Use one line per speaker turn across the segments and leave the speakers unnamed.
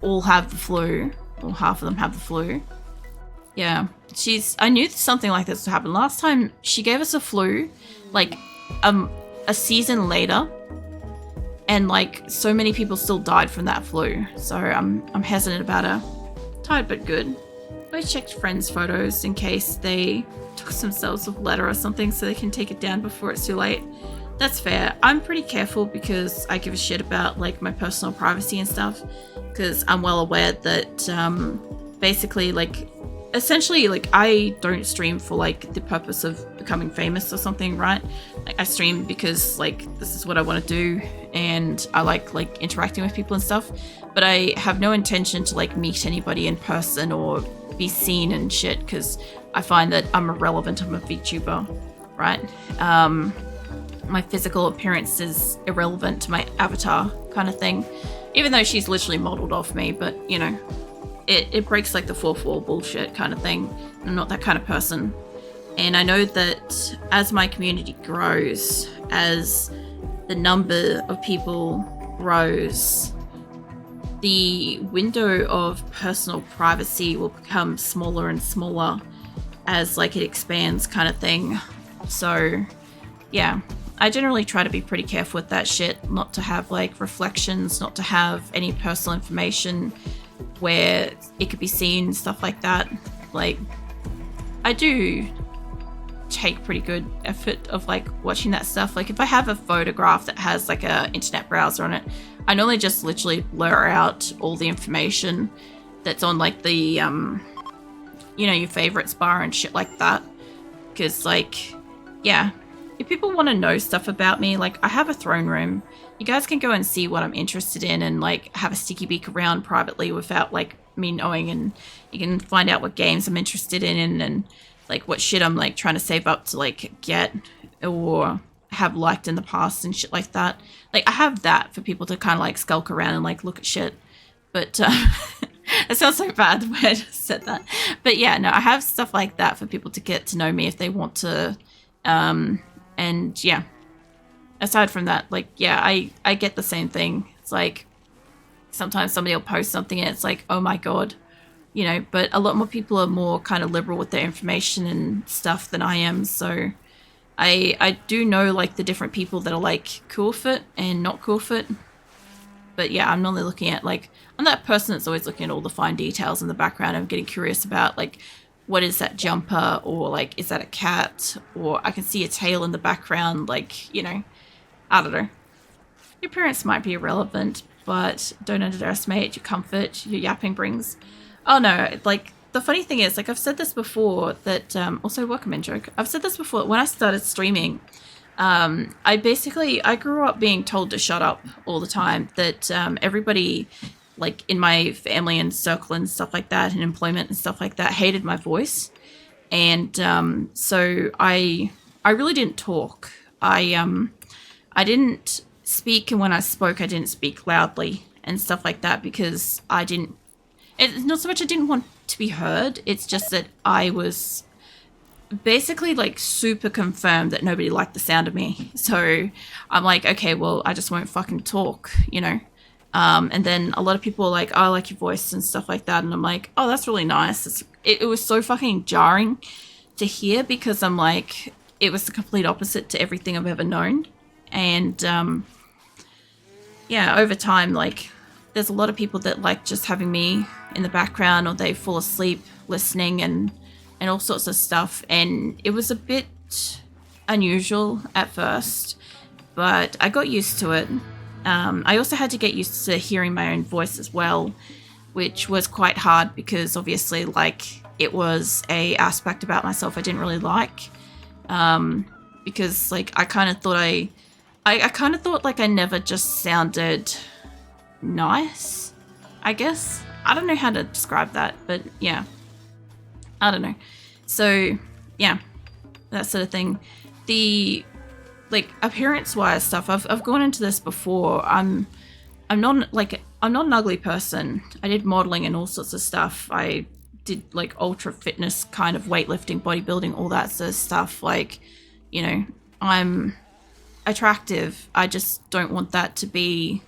all have the flu, or half of them have the flu. Yeah, I knew something like this would happen. Last time she gave us a flu, like, a season later, and like so many people still died from that flu. So I'm hesitant about her. Tired but good. I checked friends' photos in case they took themselves a letter or something so they can take it down before it's too late. That's fair. I'm pretty careful because I give a shit about like my personal privacy and stuff, because I'm well aware that basically like essentially like I don't stream for like the purpose of becoming famous or something, right? Like I stream because like this is what I want to do and I like interacting with people and stuff, but I have no intention to like meet anybody in person or be seen and shit, because I find that I'm irrelevant. I'm a VTuber, right? My physical appearance is irrelevant to my avatar kind of thing, even though she's literally modeled off me, but you know, it breaks like the fourth wall bullshit kind of thing. I'm not that kind of person. And I know that as my community grows, as the number of people grows, the window of personal privacy will become smaller and smaller as like it expands kind of thing. So yeah, I generally try to be pretty careful with that shit, not to have like reflections, not to have any personal information where it could be seen, stuff like that. Like, I do take pretty good effort of like watching that stuff. Like if I have a photograph that has like a internet browser on it, I normally just literally blur out all the information that's on like the you know, your favorites bar and shit like that, because like, yeah, if people want to know stuff about me, like I have a throne room. You guys can go and see what I'm interested in and like have a sticky beak around privately without like me knowing, and you can find out what games I'm interested in and like what shit I'm like trying to save up to like get or have liked in the past and shit like that. Like I have that for people to kind of like skulk around and like look at shit. But it sounds so bad the way I just said that. But yeah, no, I have stuff like that for people to get to know me if they want to. And yeah, aside from that, like, yeah, I get the same thing. It's like sometimes somebody will post something and it's like, oh my God, you know, but a lot more people are more kind of liberal with their information and stuff than I am. So I do know like the different people that are like cool fit and not cool fit. But yeah, I'm normally looking at like, I'm that person that's always looking at all the fine details in the background. I'm getting curious about like, what is that jumper, or like, is that a cat, or I can see a tail in the background, like, you know, I don't know. Your appearance might be irrelevant, but don't underestimate your comfort your yapping brings. Oh no, like, the funny thing is, like, I've said this before, that, also welcome in joke. I've said this before, when I started streaming, I grew up being told to shut up all the time, that everybody, like, in my family and circle and stuff like that, and employment and stuff like that, hated my voice. And so I really didn't talk. I didn't speak, and when I spoke, I didn't speak loudly and stuff like that, because it's not so much I didn't want to be heard, it's just that I was basically like super confirmed that nobody liked the sound of me. So I'm like, okay, well, I just won't fucking talk, you know? And then a lot of people are like, oh, I like your voice and stuff like that. And I'm like, oh, that's really nice. It was so fucking jarring to hear, because I'm like, it was the complete opposite to everything I've ever known. And yeah, over time, like, there's a lot of people that like just having me in the background, or they fall asleep listening and all sorts of stuff. And it was a bit unusual at first, but I got used to it. I also had to get used to hearing my own voice as well, which was quite hard, because obviously, like, it was a aspect about myself I didn't really like, because like I kind of thought like I never just sounded nice, I guess. I don't know how to describe that, but yeah, I don't know. So yeah, that sort of thing. The like appearance-wise stuff, I've gone into this before. I'm not an ugly person. I did modeling and all sorts of stuff. I did like ultra fitness kind of weightlifting, bodybuilding, all that sort of stuff. Like, you know, I'm attractive. I just don't want that to be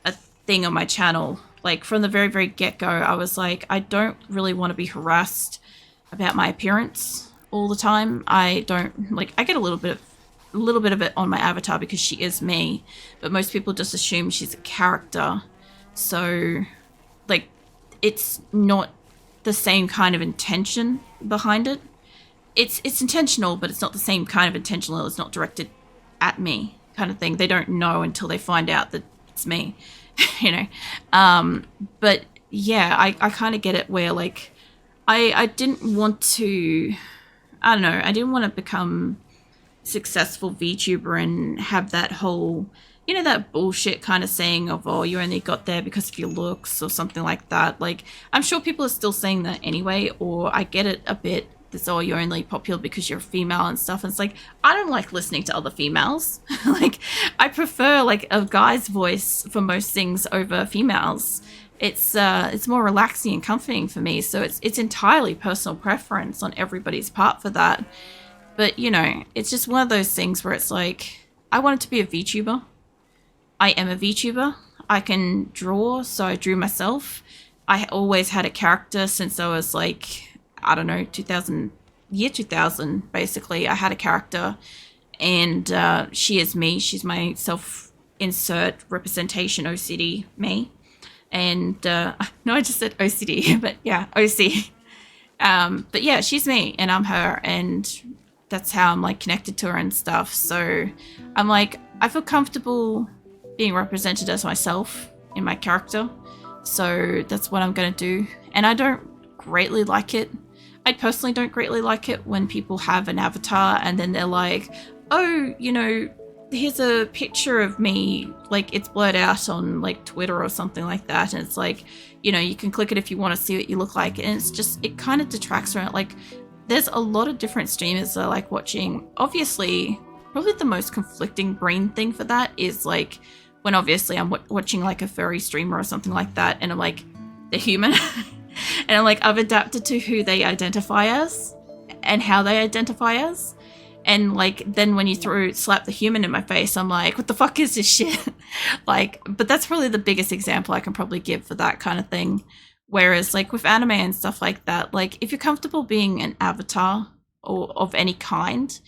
a thing on my channel Like from the very, very get-go, I was like, I don't really want to be harassed about my appearance all the time. I don't like, I get a little bit of it on my avatar because she is me, but most people just assume she's a character. So like, it's not the same kind of intention behind it. It's intentional, but it's not the same kind of intentional. It's not directed at me kind of thing. They don't know until they find out that it's me. You know, but yeah, I kind of get it where like I didn't want to, I don't know, I didn't want to become successful VTuber and have that whole, you know, that bullshit kind of saying of, oh, you only got there because of your looks or something like that. Like, I'm sure people are still saying that anyway, or I get it a bit. This, oh, you're only popular because you're a female and stuff. And it's like, I don't like listening to other females. Like, I prefer like a guy's voice for most things over females. It's more relaxing and comforting for me. So it's entirely personal preference on everybody's part for that. But you know, it's just one of those things where it's like, I wanted to be a VTuber. I am a VTuber. I can draw, so I drew myself. I always had a character since I was like, I don't know, 2000, basically. I had a character, and she is me. She's my self-insert representation OCD me. And no, I just said OCD, but yeah, OC. But yeah, she's me, and I'm her, and that's how I'm like connected to her and stuff. So I'm like, I feel comfortable being represented as myself in my character. So that's what I'm going to do. And I don't greatly like it. I personally don't greatly like it when people have an avatar and then they're like, oh, you know, here's a picture of me, like it's blurred out on like Twitter or something like that, and it's like, you know, you can click it if you want to see what you look like, and it's just, it kind of detracts from it. Like, there's a lot of different streamers that I like watching. Obviously, probably the most conflicting brain thing for that is like when obviously I'm watching like a furry streamer or something like that, and I'm like, they're human. And I'm like, I've adapted to who they identify as and how they identify as. And like, then when you slap the human in my face, I'm like, what the fuck is this shit? Like, but that's probably the biggest example I can probably give for that kind of thing. Whereas like with anime and stuff like that, like if you're comfortable being an avatar or of any kind,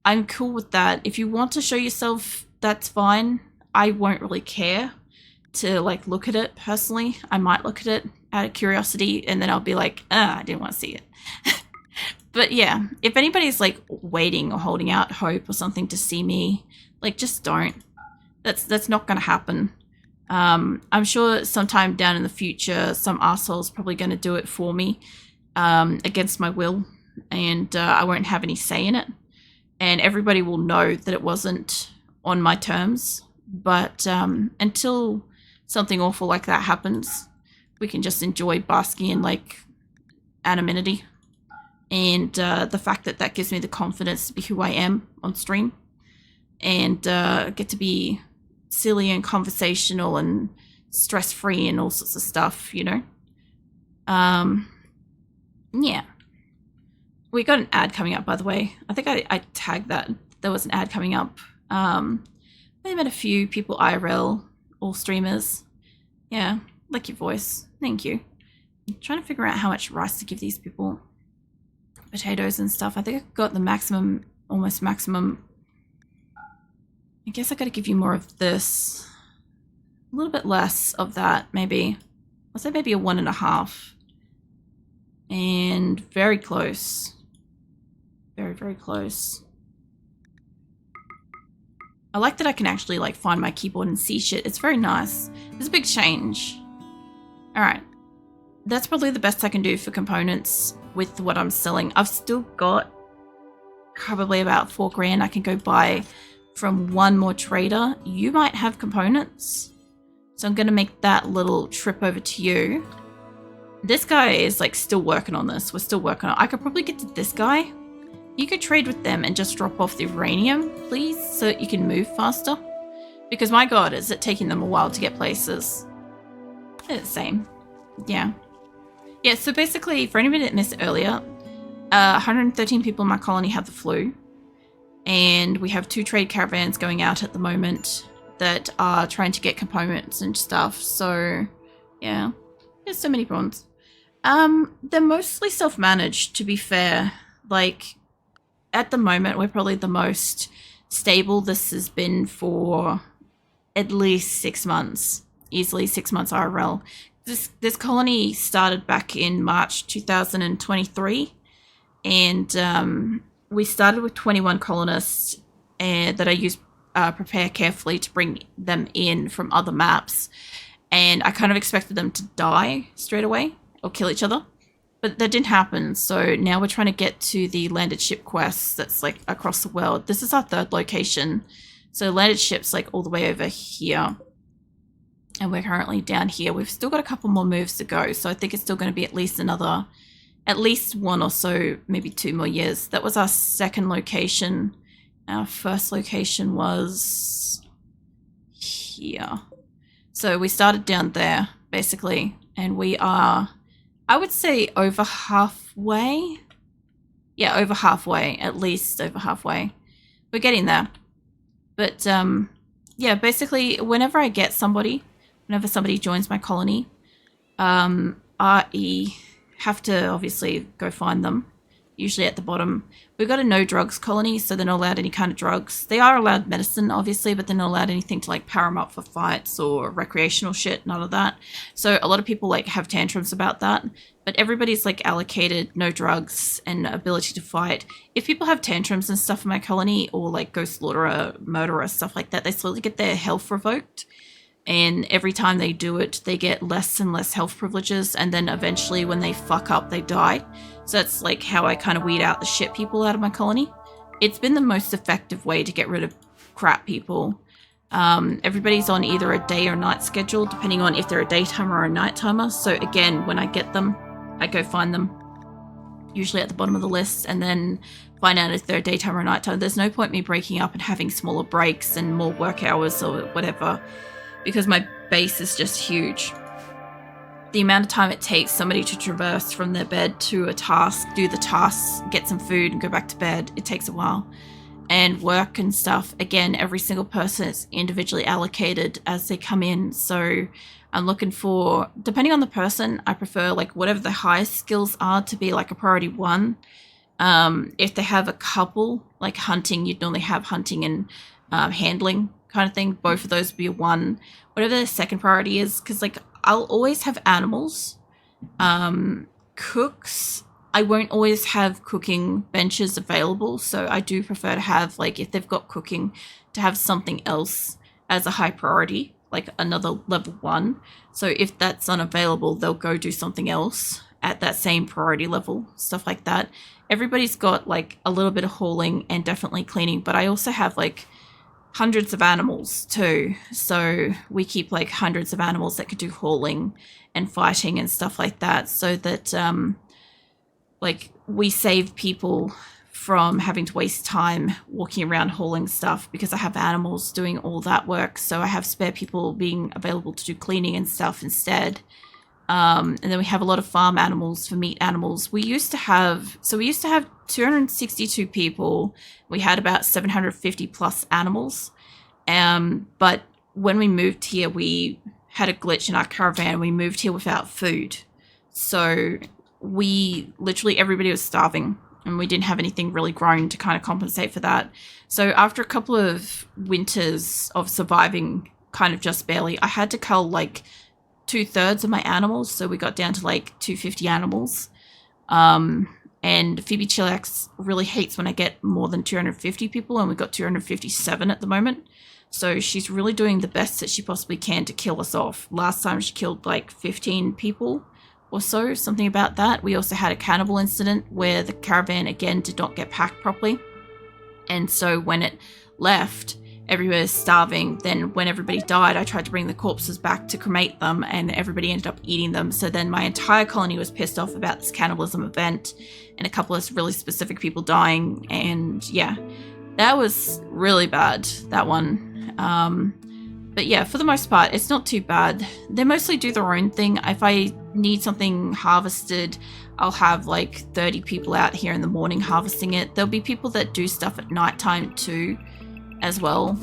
I'm cool with that. If you want to show yourself, that's fine. I won't really care to like look at it personally. I might look at it out of curiosity, and then I'll be like, I didn't want to see it. But yeah, if anybody's like waiting or holding out hope or something to see me, like just don't. That's not going to happen. I'm sure sometime down in the future, some arsehole's probably going to do it for me against my will, and I won't have any say in it. And everybody will know that it wasn't on my terms. But until something awful like that happens, we can just enjoy basking in like anonymity. And the fact that that gives me the confidence to be who I am on stream, and get to be silly and conversational and stress-free and all sorts of stuff, you know? Yeah. We got an ad coming up, by the way. I think I tagged that. There was an ad coming up. I met a few people IRL, all streamers. Yeah, like your voice. Thank you. I'm trying to figure out how much rice to give these people. Potatoes and stuff. I think I got the maximum, almost maximum. I guess I gotta give you more of this. A little bit less of that, maybe. I'll say maybe a 1.5. And very close. Very, very close. I like that I can actually like find my keyboard and see shit. It's very nice. It's a big change. Alright. That's probably the best I can do for components with what I'm selling. I've still got probably about 4 grand I can go buy from one more trader. You might have components. So I'm going to make that little trip over to you. This guy is like still working on this. We're still working on it. I could probably get to this guy. You could trade with them and just drop off the uranium, please, so that you can move faster. Because my god, is it taking them a while to get places. It's the same. Yeah. Yeah, so basically, for anybody that missed it earlier, 113 people in my colony have the flu. And we have 2 trade caravans going out at the moment that are trying to get components and stuff. So Yeah. There's so many prawns. They're mostly self-managed, to be fair. Like, at the moment, we're probably the most stable this has been for at least 6 months. Easily 6 months IRL. This colony started back in March 2023, and we started with 21 colonists that I used Prepare Carefully to bring them in from other maps. And I kind of expected them to die straight away or kill each other. But that didn't happen, so now we're trying to get to the landed ship quest that's like across the world. This is our 3rd location. So landed ship's like all the way over here. And we're currently down here. We've still got a couple more moves to go, so I think it's still going to be at least 1 or so, maybe 2 more years. That was our 2nd location. Our 1st location was here. So we started down there, basically, and we are, I would say, over halfway. Yeah, over halfway, at least over halfway. We're getting there. But, yeah, basically, whenever somebody joins my colony, RE have to obviously go find them, usually at the bottom. We've got a no drugs colony, so they're not allowed any kind of drugs. They are allowed medicine, obviously, but they're not allowed anything to like power them up for fights or recreational shit, none of that. So a lot of people like have tantrums about that, but everybody's like allocated no drugs and ability to fight. If people have tantrums and stuff in my colony, or like go slaughterer, murderer, stuff like that, they slowly get their health revoked. And every time they do it, they get less and less health privileges. And then eventually when they fuck up, they die. So that's like how I kind of weed out the shit people out of my colony. It's been the most effective way to get rid of crap people. Everybody's on either a day or night schedule, depending on if they're a daytimer or a nightimer. So again, when I get them, I go find them, usually at the bottom of the list, and then find out if they're a daytime or a nighttime. There's no point me breaking up and having smaller breaks and more work hours or whatever, because my base is just huge. The amount of time it takes somebody to traverse from their bed to a task, do the tasks, get some food and go back to bed, it takes a while. And work and stuff, again, every single person is individually allocated as they come in. So I'm looking for, depending on the person, I prefer like whatever the highest skills are to be like a priority 1. If they have a couple, like hunting, you'd normally have hunting and handling kind of thing. Both of those would be a 1. Whatever the second priority is, because like I'll always have animals. Cooks, I won't always have cooking benches available, so I do prefer to have, like, if they've got cooking, to have something else as a high priority, like another level 1. So if that's unavailable, they'll go do something else at that same priority level, stuff like that. Everybody's got like a little bit of hauling and definitely cleaning, but I also have like hundreds of animals too. So we keep like hundreds of animals that could do hauling and fighting and stuff like that, so that like we save people from having to waste time walking around hauling stuff, because I have animals doing all that work. So I have spare people being available to do cleaning and stuff instead. And then we have a lot of farm animals for meat animals. We used to have 262 people. We had about 750 plus animals. But when we moved here, we had a glitch in our caravan. We moved here without food. So everybody was starving, and we didn't have anything really grown to kind of compensate for that. So after a couple of winters of surviving kind of just barely, I had to cull like 2/3 of my animals. So we got down to like 250 animals. And Phoebe Chillax really hates when I get more than 250 people, and we've got 257 at the moment. So she's really doing the best that she possibly can to kill us off. Last time she killed like 15 people or so, something about that. We also had a cannibal incident where the caravan again did not get packed properly. And so when it left, everybody was starving. Then when everybody died, I tried to bring the corpses back to cremate them, and everybody ended up eating them. So then my entire colony was pissed off about this cannibalism event and a couple of really specific people dying. And yeah, that was really bad, that one. But yeah, for the most part, it's not too bad. They mostly do their own thing. If I need something harvested, I'll have like 30 people out here in the morning harvesting it. There'll be people that do stuff at nighttime too, as well.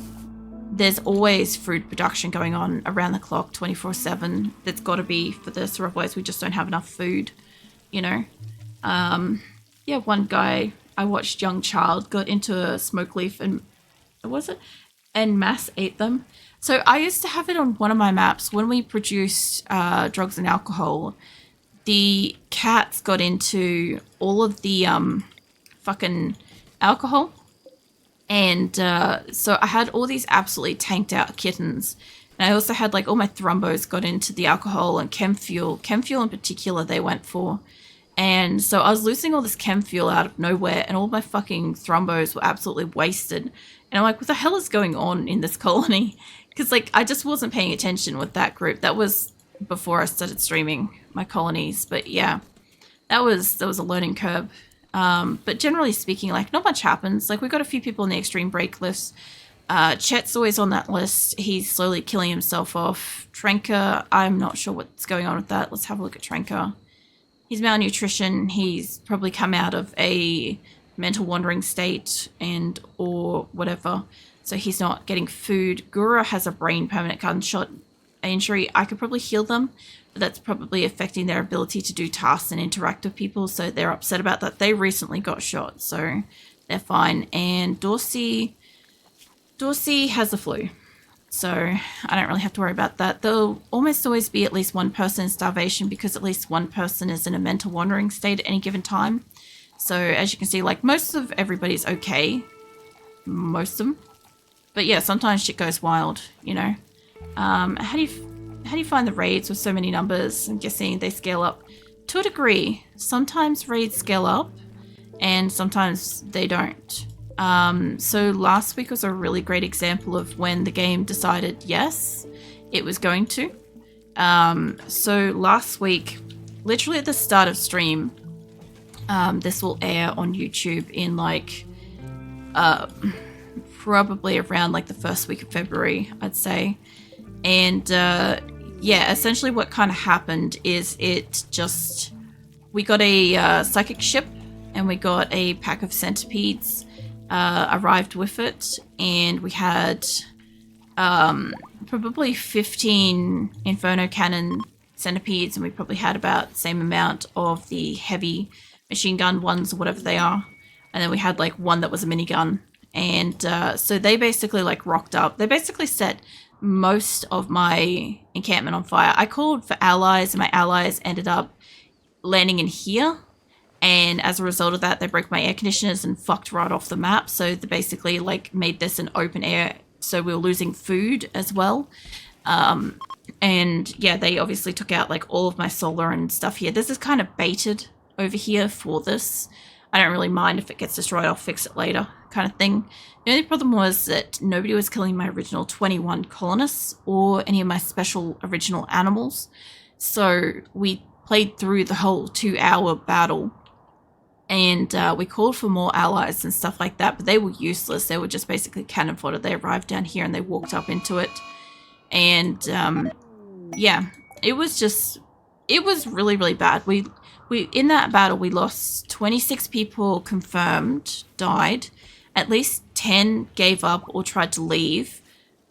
there's always food production going on around the clock, 24/7. That's got to be for this, or otherwise we just don't have enough food, you know. Yeah, one guy I watched, young child, got into a smoke leaf and and mass ate them. So I used to have it on one of my maps when we produced drugs and alcohol. The cats got into all of the fucking alcohol. And so I had all these absolutely tanked out kittens. And I also had like all my thrumbos got into the alcohol and chem fuel. Chem fuel in particular they went for. And so I was losing all this chem fuel out of nowhere and all my fucking thrumbos were absolutely wasted. And I'm like, what the hell is going on in this colony? Because like I just wasn't paying attention with that group. That was before I started streaming my colonies. But yeah, that was a learning curve. But generally speaking, like not much happens. Like we got a few people on the extreme break list. Chet's always on that list. He's slowly killing himself off. Trenker, I'm not sure what's going on with that. Let's have a look at Trenker. He's malnutrition. He's probably come out of a mental wandering state and or whatever. So he's not getting food. Gura has a brain permanent gunshot injury. I could probably heal them, but that's probably affecting their ability to do tasks and interact with people. So they're upset about that. They recently got shot, so they're fine. And Dorsey has the flu. So I don't really have to worry about that. There'll almost always be at least one person in starvation because at least one person is in a mental wandering state at any given time. So as you can see, like most of everybody's okay. Most of them. But yeah, sometimes shit goes wild, you know. How do you find the raids with so many numbers? I'm guessing they scale up to a degree. Sometimes raids scale up and sometimes they don't. So last week was a really great example of when the game decided yes, it was going to. So last week, literally at the start of stream, this will air on YouTube in like probably around like the first week of February, I'd say. And yeah, essentially what kind of happened is we got a psychic ship and we got a pack of centipedes arrived with it, and we had probably 15 Inferno Cannon centipedes, and we probably had about the same amount of the heavy machine gun ones or whatever they are, and then we had like one that was a minigun. And so they basically like rocked up. They basically set most of my encampment on fire. I called for allies and my allies ended up landing in here. And as a result of that, they broke my air conditioners and fucked right off the map. So they basically like made this an open air. So we were losing food as well. And yeah, they obviously took out like all of my solar and stuff here. This is kind of baited over here for this. I don't really mind if it gets destroyed. I'll fix it later kind of thing. The only problem was that nobody was killing my original 21 colonists or any of my special original animals. So we played through the whole 2-hour battle. And we called for more allies and stuff like that, but they were useless. They were just basically cannon fodder. They arrived down here and they walked up into it. And yeah, it was really, really bad. We in that battle, we lost 26 people confirmed, died. At least 10 gave up or tried to leave.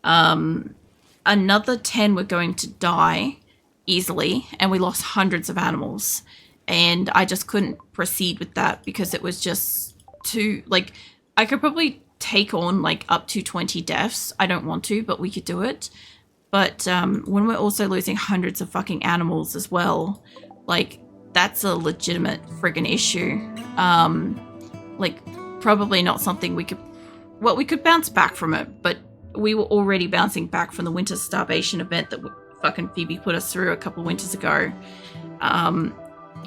Another 10 were going to die easily, and we lost hundreds of animals. And I just couldn't proceed with that because it was just too, like, I could probably take on, like, up to 20 deaths. I don't want to, but we could do it. But when we're also losing hundreds of fucking animals as well, like, that's a legitimate friggin' issue. Like, probably not something we could bounce back from it, but we were already bouncing back from the winter starvation event that fucking Phoebe put us through a couple of winters ago.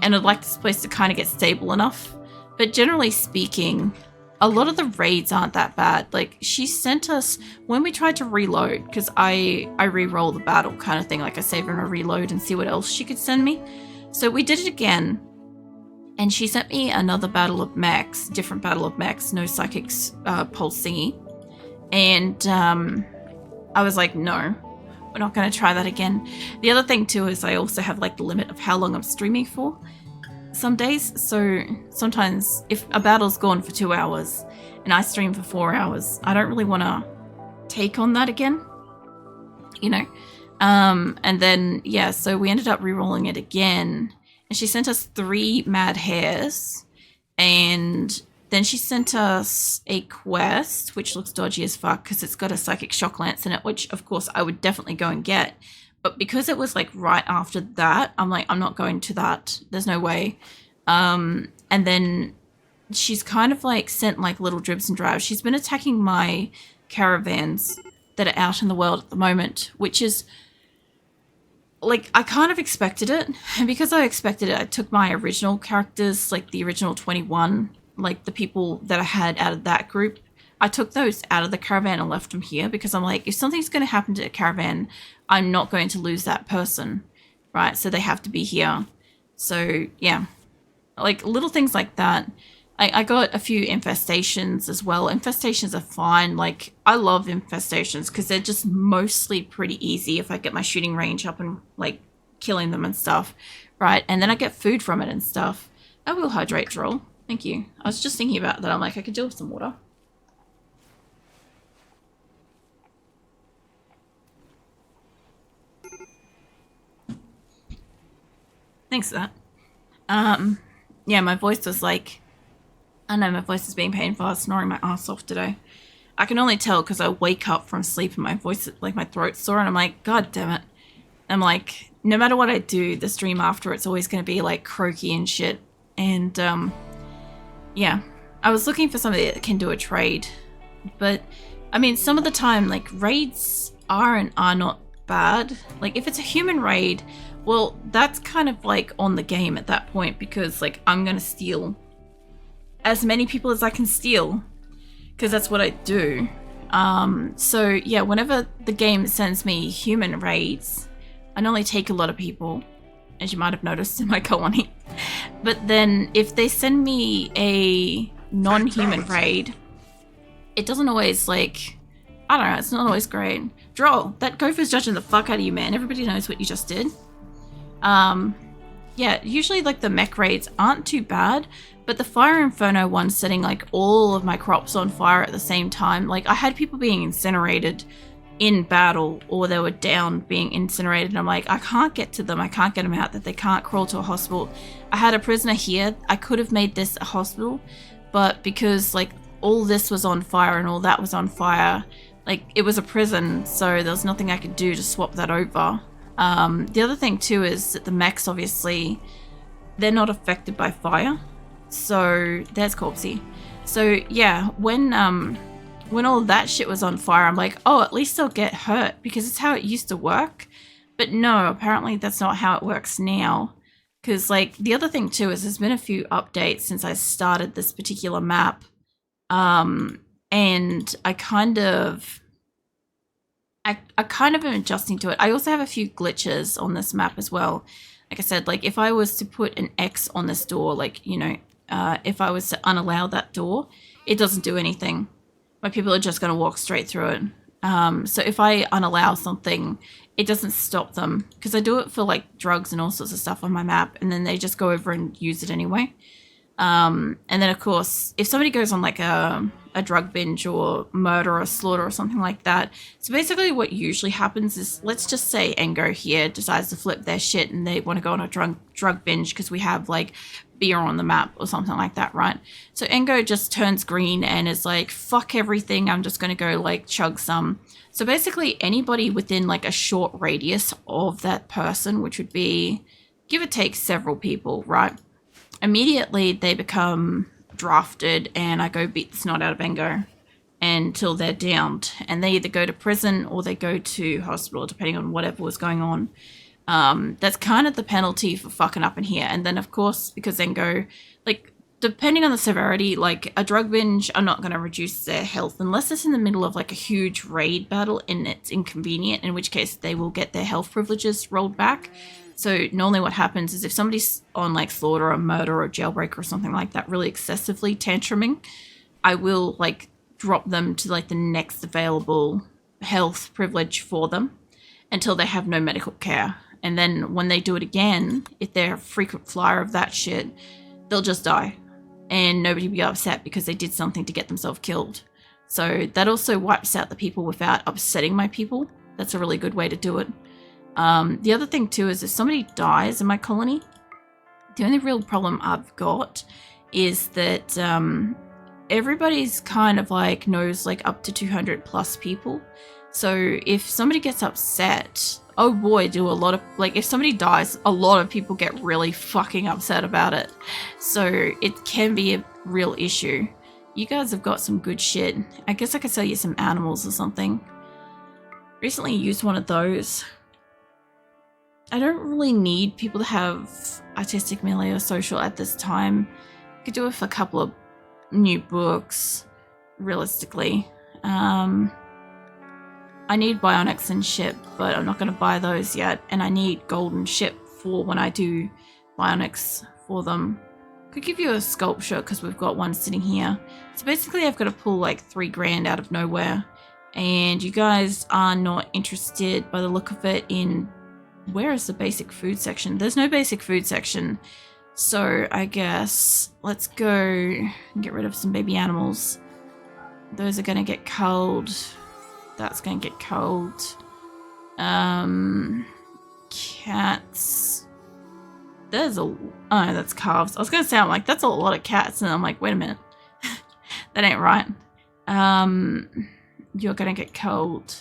And I'd like this place to kind of get stable enough. But generally speaking, a lot of the raids aren't that bad. Like, she sent us, when we tried to reload, because I re-roll the battle kind of thing, like I save her and I reload and see what else she could send me. So we did it again, and she sent me another battle of mechs, different battle of mechs, no psychics, pulse thingy. And I was like, no. We're not going to try that again. The other thing too is I also have like the limit of how long I'm streaming for some days. So sometimes if a battle's gone for 2 hours and I stream for 4 hours, I don't really want to take on that again, you know. And then, yeah, so we ended up re-rolling it again, and she sent us 3 mad hares, and then she sent us a quest, which looks dodgy as fuck because it's got a psychic shock lance in it, which of course I would definitely go and get. But because it was like right after that, I'm like, I'm not going to that. There's no way. And then she's kind of like sent like little dribs and drabs. She's been attacking my caravans that are out in the world at the moment, which is like, I kind of expected it. And because I expected it, I took my original characters, like the original 21, like the people that I had out of that group, I took those out of the caravan and left them here because I'm like, if something's going to happen to a caravan, I'm not going to lose that person, right? So they have to be here. So yeah, like little things like that. I got a few infestations as well. Infestations are fine. Like, I love infestations because they're just mostly pretty easy if I get my shooting range up and like killing them and stuff, right? And then I get food from it and stuff. I will hydrate, Droll. Thank you. I was just thinking about that. I'm like, I could do with some water. Thanks for that. Yeah, my voice was like, I know my voice is being painful. I was snoring my ass off today. I can only tell because I wake up from sleep and my voice, like my throat's sore, and I'm like, God damn it. I'm like, no matter what I do, the stream after, it's always going to be like croaky and shit. And yeah, I was looking for somebody that can do a trade. But I mean, some of the time, like raids are and are not bad. Like if it's a human raid, well, that's kind of like on the game at that point because like I'm going to steal as many people as I can steal because that's what I do. So yeah, whenever the game sends me human raids, I normally take a lot of people, as you might have noticed in my colony. But then if they send me a non-human raid, it doesn't always like, I don't know, it's not always great. Droll, that gopher's judging the fuck out of you, man. Everybody knows what you just did. Yeah, usually like the mech raids aren't too bad, but the Fire Inferno one setting like all of my crops on fire at the same time, like I had people being incinerated in battle or they were down being incinerated and I'm like, I can't get to them, I can't get them out, that they can't crawl to a hospital. I had a prisoner here, I could have made this a hospital, but because like all this was on fire and all that was on fire, like it was a prison, so there was nothing I could do to swap that over. The other thing too is that the mechs, obviously, they're not affected by fire. So there's Corpsey. So yeah, when all that shit was on fire, I'm like, oh, at least they'll get hurt because it's how it used to work. But no, apparently that's not how it works now. Because like the other thing too is there's been a few updates since I started this particular map. And I kind of am adjusting to it. I also have a few glitches on this map as well. Like I said, like if I was to put an X on this door, like, you know, if I was to unallow that door, it doesn't do anything. My people are just going to walk straight through it. So if I unallow something, it doesn't stop them because I do it for like drugs and all sorts of stuff on my map, and then they just go over and use it anyway. And then of course, if somebody goes on like a drug binge or murder or slaughter or something like that, so basically what usually happens is, let's just say Engo here decides to flip their shit and they want to go on a drug binge because we have like beer on the map or something like that, right? So Engo just turns green and is like, fuck everything, I'm just going to go like chug some. So basically anybody within like a short radius of that person, which would be give or take several people, right? Immediately they become drafted and I go beat the snot out of Engo until they're downed, and they either go to prison or they go to hospital depending on whatever was going on. That's kind of the penalty for fucking up in here. And then of course, because Engo, like depending on the severity, like a drug binge are not going to reduce their health unless it's in the middle of like a huge raid battle and it's inconvenient, in which case they will get their health privileges rolled back. So normally what happens is if somebody's on like slaughter or murder or jailbreak or something like that, really excessively tantruming, I will like drop them to like the next available health privilege for them until they have no medical care. And then when they do it again, if they're a frequent flyer of that shit, they'll just die and nobody will be upset because they did something to get themselves killed. So that also wipes out the people without upsetting my people. That's a really good way to do it. The other thing too is if somebody dies in my colony, the only real problem I've got is that everybody's kind of like knows like up to 200 plus people. So if somebody gets upset, oh boy, do a lot of, like, if somebody dies, a lot of people get really fucking upset about it. So it can be a real issue. You guys have got some good shit. I guess I could sell you some animals or something. Recently used one of those. I don't really need people to have artistic, melee, or social at this time. I could do it for a couple of new books, realistically. I need bionics and ship, but I'm not going to buy those yet. And I need golden ship for when I do bionics for them. Could give you a sculpture because we've got one sitting here. So basically I've got to pull like 3 grand out of nowhere. And you guys are not interested by the look of it in... Where is the basic food section? There's no basic food section. So I guess let's go and get rid of some baby animals. Those are going to get culled. That's going to get culled. Cats. There's a... Oh, that's calves. I was going to say, I'm like, that's a lot of cats. And I'm like, wait a minute. That ain't right. You're going to get culled.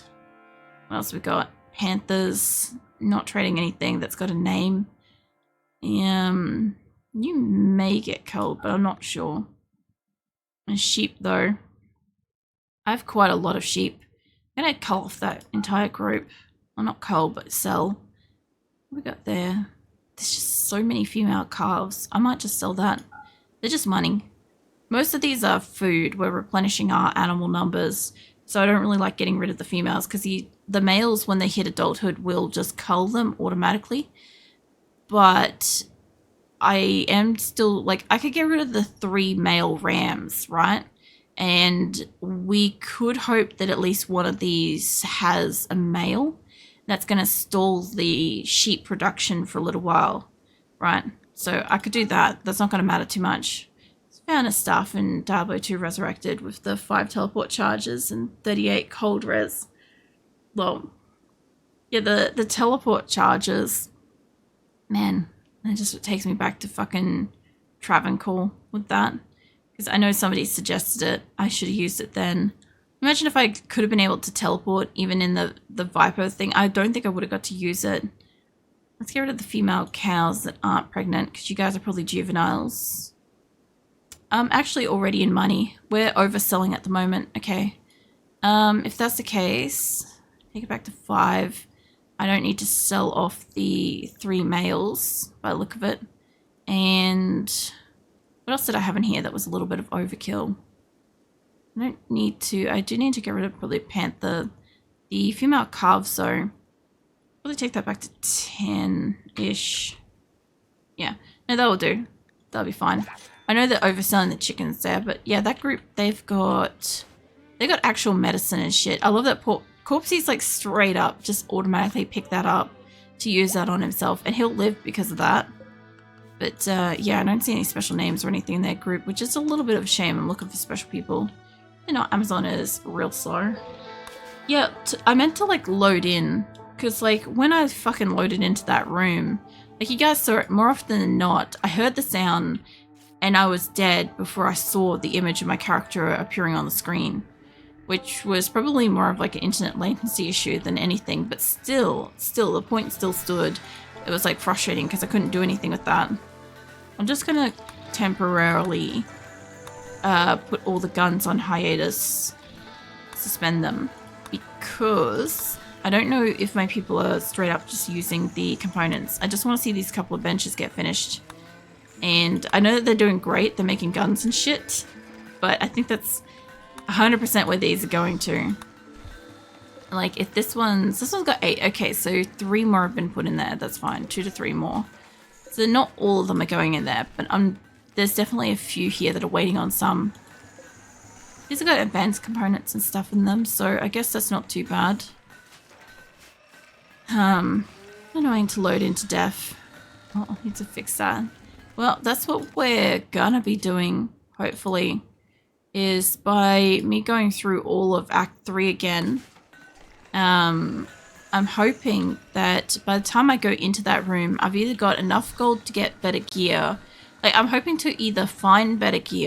What else we got? Panthers. Not trading anything that's got a name. You may get culled, but I'm not sure. And sheep, though. I have quite a lot of sheep. I'm going to cull off that entire group. Well, not cull, but sell. What we got there? There's just so many female calves. I might just sell that. They're just money. Most of these are food. We're replenishing our animal numbers. So I don't really like getting rid of the females because the males, when they hit adulthood, will just cull them automatically. But I am still, like, I could get rid of the 3 male rams, right? And we could hope that at least one of these has a male. That's going to stall the sheep production for a little while, right? So I could do that. That's not going to matter too much. Found a staff in Diablo 2 Resurrected with the 5 teleport charges and 38 cold res. Well, yeah, the teleport charges, man, it just takes me back to fucking Travancore with that. Because I know somebody suggested it. I should have used it then. Imagine if I could have been able to teleport even in the Viper thing. I don't think I would have got to use it. Let's get rid of the female cows that aren't pregnant because you guys are probably juveniles. I'm actually already in money. We're overselling at the moment. Okay. If that's the case, take it back to 5. I don't need to sell off the 3 males by the look of it. And what else did I have in here that was a little bit of overkill? I don't need to. I do need to get rid of probably panther. The female calves, so probably take that back to 10-ish. Yeah. No, that will do. That'll be fine. I know they're overselling the chickens there, but yeah, that group, they've got actual medicine and shit. I love that Corpsey's like straight up just automatically pick that up to use that on himself, and he'll live because of that. But yeah, I don't see any special names or anything in their group, which is a little bit of a shame. I'm looking for special people. You know, Amazon is real slow. Yeah, I meant to like load in, because like when I fucking loaded into that room, like you guys saw it more often than not, I heard the sound and I was dead before I saw the image of my character appearing on the screen, which was probably more of like an internet latency issue than anything, but still, the point still stood. It was like frustrating because I couldn't do anything with that. I'm just gonna temporarily put all the guns on hiatus, suspend them, because I don't know if my people are straight up just using the components. I just want to see these couple of benches get finished. And I know that they're doing great, they're making guns and shit, but I think that's 100% where these are going to. Like if this one's got 8, okay, so 3 more have been put in there, that's fine, 2 to 3 more. So not all of them are going in there, but there's definitely a few here that are waiting on some. These have got advanced components and stuff in them, so I guess that's not too bad. Annoying to load into death. Oh, I need to fix that. Well, that's what we're gonna be doing, hopefully. is by me going through all of Act 3 again. I'm hoping that by the time I go into that room, I've either got enough gold to get better gear. Like, I'm hoping to either find better gear